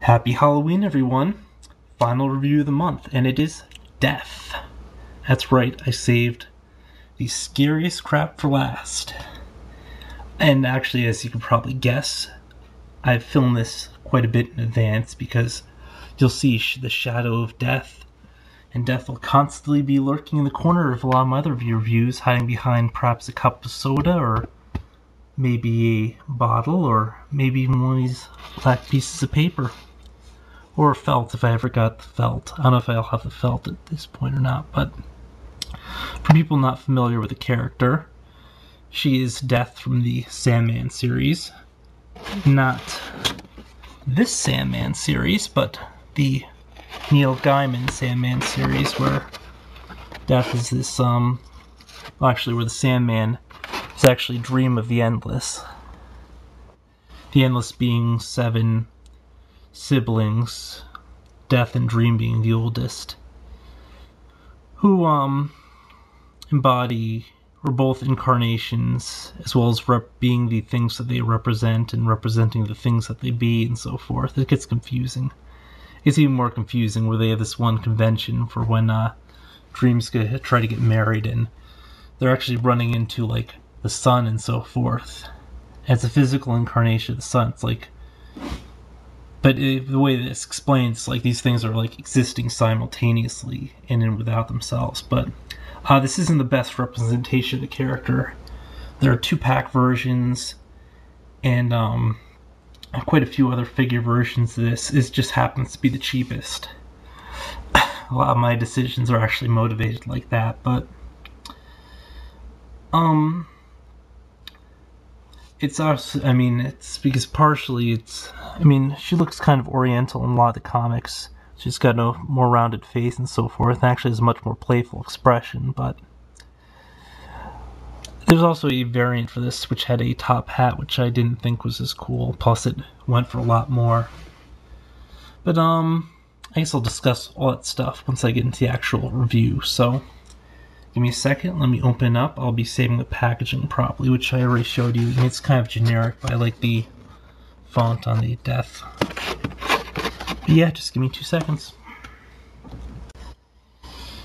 Happy Halloween, everyone! Final review of the month, and it is Death. That's right, I saved the scariest crap for last. And actually, as you can probably guess, I've filmed this quite a bit in advance because you'll see the shadow of death, and death will constantly be lurking in the corner of a lot of my other reviews, hiding behind perhaps a cup of soda, or maybe a bottle, or maybe even one of these black pieces of paper. Or felt, if I ever got the felt. I don't know if I'll have the felt at this point or not, but for people not familiar with the character, she is Death from the Sandman series. Not this Sandman series, but the Neil Gaiman Sandman series, where Death is this, where the Sandman is actually Dream of the Endless. The Endless being 7 siblings, Death and Dream being the oldest, who embody, or both incarnations, as well as being the things that they represent and representing the things that they be, and so forth. It gets confusing. It's even more confusing where they have this one convention for when dreams try to get married, and they're actually running into like the sun and so forth. As a physical incarnation of the sun, it's like, but the way this explains, like, these things are like existing simultaneously in and without themselves. But this isn't the best representation of the character. There are 2-pack versions and quite a few other figure versions of this. It just happens to be the cheapest. A lot of my decisions are actually motivated like that, but it's also, it's because partially she looks kind of oriental in a lot of the comics. She's got a more rounded face and so forth, and actually has a much more playful expression, but there's also a variant for this which had a top hat, which I didn't think was as cool, plus it went for a lot more. But I guess I'll discuss all that stuff once I get into the actual review, so give me a second, let me open up. I'll be saving the packaging properly, which I already showed you. It's kind of generic, but I like the font on the Death. But yeah, just give me 2 seconds.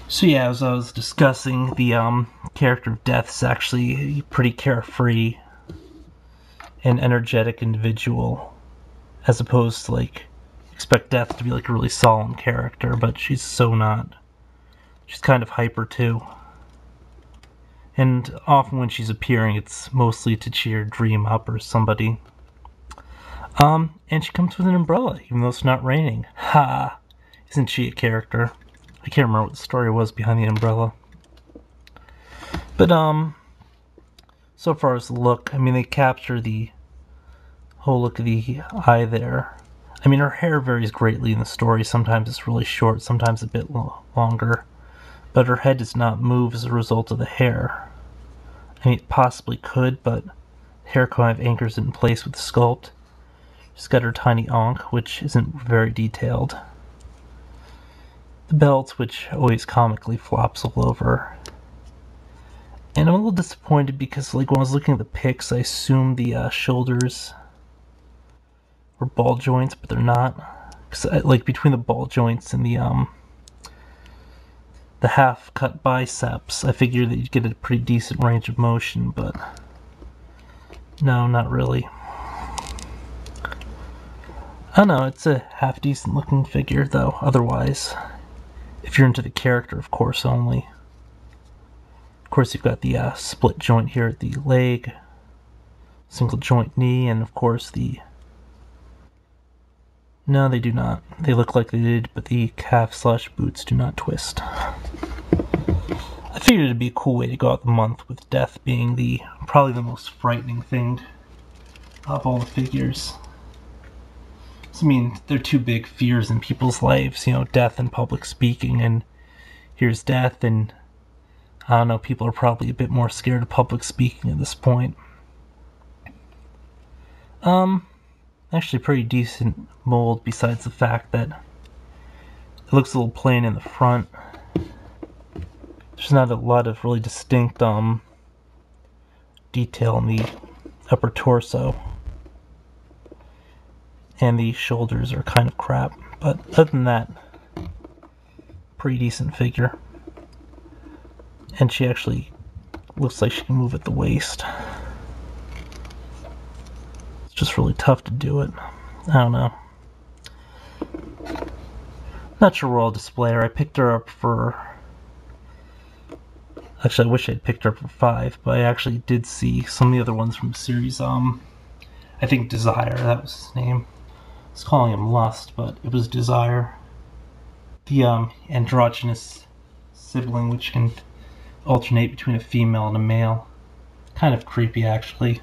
So yeah, as I was discussing, the character of Death is actually a pretty carefree and energetic individual, as opposed to, like, expect Death to be like a really solemn character, but she's so not. She's kind of hyper too. And often when she's appearing, it's mostly to cheer Dream up or somebody. And she comes with an umbrella, even though it's not raining. Ha! Isn't she a character? I can't remember what the story was behind the umbrella. But, so far as the look, they capture the whole look of the eye there. Her hair varies greatly in the story. Sometimes it's really short, sometimes a bit longer. But her head does not move as a result of the hair. It possibly could, but the hair kind of anchors it in place with the sculpt. She's got her tiny ankh, which isn't very detailed. The belt, which always comically flops all over. And I'm a little disappointed because, like, when I was looking at the pics, I assumed the shoulders were ball joints, but they're not. Because, like, between the ball joints and the half-cut biceps, I figured that you'd get a pretty decent range of motion, but no, not really. I don't know, it's a half-decent looking figure, though, otherwise. If you're into the character, of course, only. Of course, you've got the split joint here at the leg, single joint knee, and of course the... No, they do not. They look like they did, but the calf/boots do not twist. I figured it'd be a cool way to go out the month with Death being probably the most frightening thing of all the figures. There are 2 big fears in people's lives, death and public speaking, and here's Death, and I don't know, people are probably a bit more scared of public speaking at this point. Actually pretty decent mold, besides the fact that it looks a little plain in the front. There's not a lot of really distinct detail in the upper torso. And the shoulders are kind of crap, but other than that, pretty decent figure. And she actually looks like she can move at the waist. It's just really tough to do it. I don't know. Not sure where I'll display her. I picked her up for... Actually, I wish I'd picked her up for 5, but I actually did see some of the other ones from the series. I think Desire, that was his name. I was calling him Lust, but it was Desire. The androgynous sibling, which can alternate between a female and a male. Kind of creepy, actually.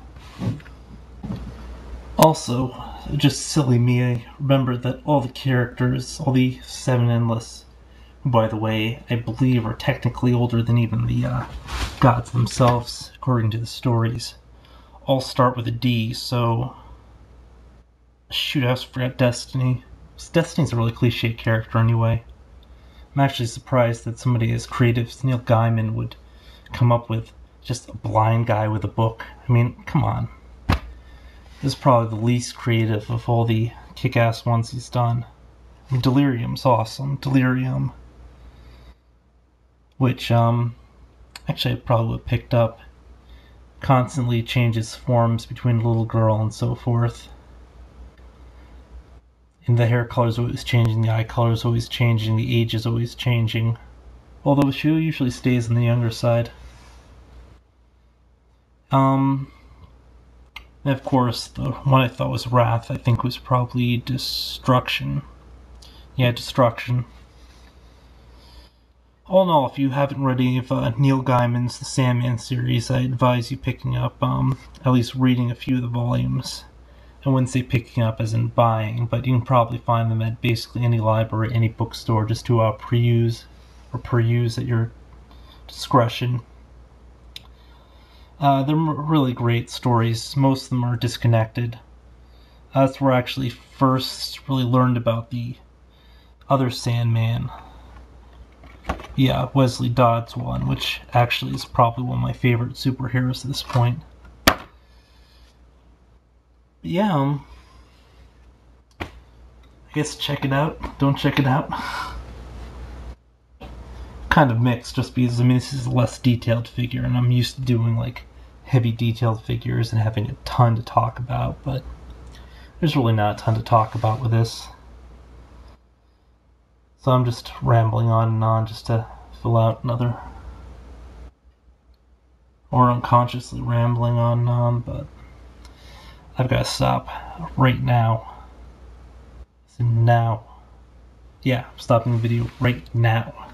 Also, just silly me, I remembered that all the characters, all the 7 Endless, who, by the way, I believe are technically older than even the gods themselves, according to the stories, all start with a D, so... Shoot, I forgot Destiny. Destiny's a really cliche character anyway. I'm actually surprised that somebody as creative as Neil Gaiman would come up with just a blind guy with a book. I mean, come on. This is probably the least creative of all the kick-ass ones he's done. I mean, Delirium's awesome. Delirium. Which, actually I probably would have picked up. Constantly changes forms between a little girl and so forth. And the hair color is always changing, the eye color is always changing, the age is always changing. Although she usually stays on the younger side. And of course, the one I thought was Wrath, I think was probably Destruction. Yeah, Destruction. All in all, if you haven't read any of Neil Gaiman's The Sandman series, I advise you picking up, at least reading a few of the volumes. I wouldn't say picking up as in buying, but you can probably find them at basically any library, any bookstore, just to peruse at your discretion. They're really great stories. Most of them are disconnected. That's where I actually first really learned about the other Sandman. Yeah, Wesley Dodds one, which actually is probably one of my favorite superheroes at this point. Yeah, I guess check it out. Don't check it out. Kind of mixed, just because, I mean, this is a less detailed figure, and I'm used to doing, like, heavy detailed figures and having a ton to talk about, but there's really not a ton to talk about with this. So I'm just rambling on and on just to fill out another... or unconsciously rambling on and on, but... I've got to stop right now. So now. Yeah, I'm stopping the video right now.